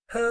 شروع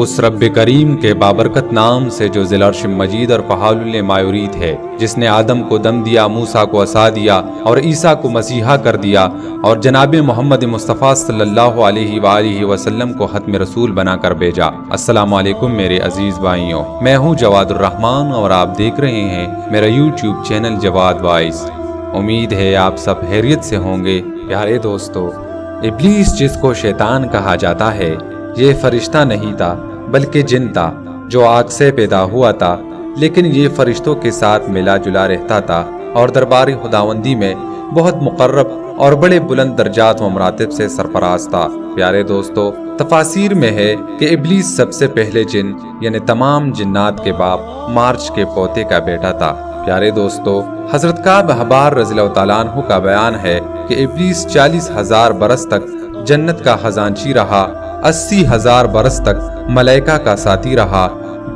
اس رب کریم کے بابرکت نام سے جو ذی العرش مجید اور فعال لما یرید ہے، جس نے آدم کو دم دیا، موسیٰ کو عصا دیا اور عیسیٰ کو مسیحا کر دیا، اور جناب محمد مصطفیٰ صلی اللہ علیہ وآلہ وسلم کو ختم رسول بنا کر بھیجا۔ السلام علیکم میرے عزیز بھائیوں، میں ہوں جواد الرحمان اور آپ دیکھ رہے ہیں میرا یوٹیوب چینل جواد وائس۔ امید ہے آپ سب خیریت سے ہوں گے۔ پیارے دوستو، ابلیس جس کو شیطان کہا جاتا ہے، یہ فرشتہ نہیں تھا بلکہ جن تھا جو آگ سے پیدا ہوا تھا، لیکن یہ فرشتوں کے ساتھ ملا جلا رہتا تھا اور دربار خداوندی میں بہت مقرب اور بڑے بلند درجات و مراتب سے سرفراز تھا۔ پیارے دوستو، تفاسیر میں ہے کہ ابلیس سب سے پہلے جن یعنی تمام جنات کے باپ مارچ کے پوتے کا بیٹا تھا۔ پیارے دوستو، حضرت کعب احبار رضی اللہ تعالیٰ عنہ کا بیان ہے کہ ابلیس 40,000 برس تک جنت کا خزانچی رہا، 80,000 برس تک ملائکہ کا ساتھی رہا،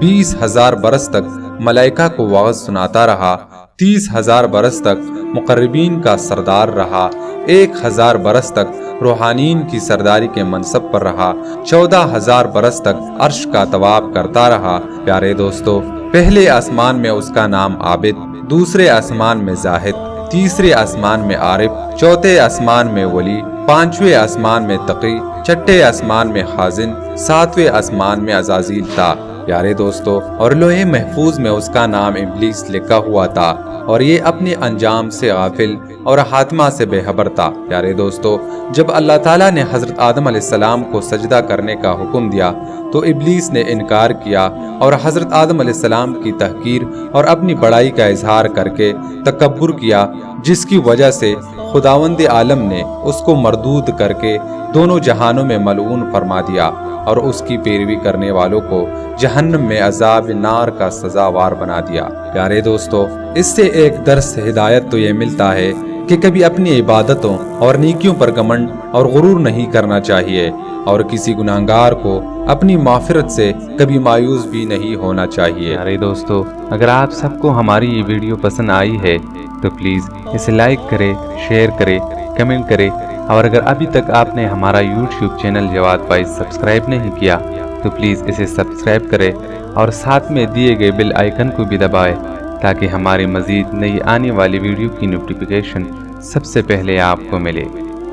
20,000 برس تک ملائکہ کو وعظ سناتا رہا، 30,000 برس تک مقربین کا سردار رہا، 1,000 برس تک روحانین کی سرداری کے منصب پر رہا، 14,000 برس تک عرش کا طواف کرتا رہا۔ پیارے دوستو، پہلے آسمان میں اس کا نام عابد، دوسرے آسمان میں زاہد، تیسرے آسمان میں عارف، چوتھے آسمان میں ولی، پانچویں آسمان میں تقی، چھٹے آسمان میں خازن، ساتویں آسمان میں عزازیل تھا۔ پیارے دوستو، اور لوح محفوظ میں اس کا نام ابلیس لکھا ہوا تھا، اور یہ اپنے انجام سے غافل اور خاتمہ سے بے خبر تھا۔ پیارے دوستو، جب اللہ تعالیٰ نے حضرت آدم علیہ السلام کو سجدہ کرنے کا حکم دیا تو ابلیس نے انکار کیا اور حضرت آدم علیہ السلام کی تحقیر اور اپنی بڑائی کا اظہار کر کے تکبر کیا، جس کی وجہ سے خداوند عالم نے اس کو مردود کر کے دونوں جہانوں میں ملعون فرما دیا اور اس کی پیروی کرنے والوں کو جہنم میں عذاب نار کا سزاوار بنا دیا۔ پیارے دوستو، اس سے ایک درس ہدایت تو یہ ملتا ہے کہ کبھی اپنی عبادتوں اور نیکیوں پر گھمنڈ اور غرور نہیں کرنا چاہیے، اور کسی گناہگار کو اپنی مغفرت سے کبھی مایوس بھی نہیں ہونا چاہیے۔ پیارے دوستو، اگر آپ سب کو ہماری یہ ویڈیو پسند آئی ہے تو پلیز اسے لائک کرے، شیئر کرے، کمنٹ کرے، اور اگر ابھی تک آپ نے ہمارا یوٹیوب چینل جواد وائس سبسکرائب نہیں کیا تو پلیز اسے سبسکرائب کرے اور ساتھ میں دیے گئے بیل آئیکن کو بھی دبائے تاکہ ہماری مزید نئی آنے والی ویڈیو کی نوٹیفیکیشن سب سے پہلے آپ کو ملے۔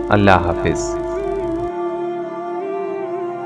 اللہ حافظ۔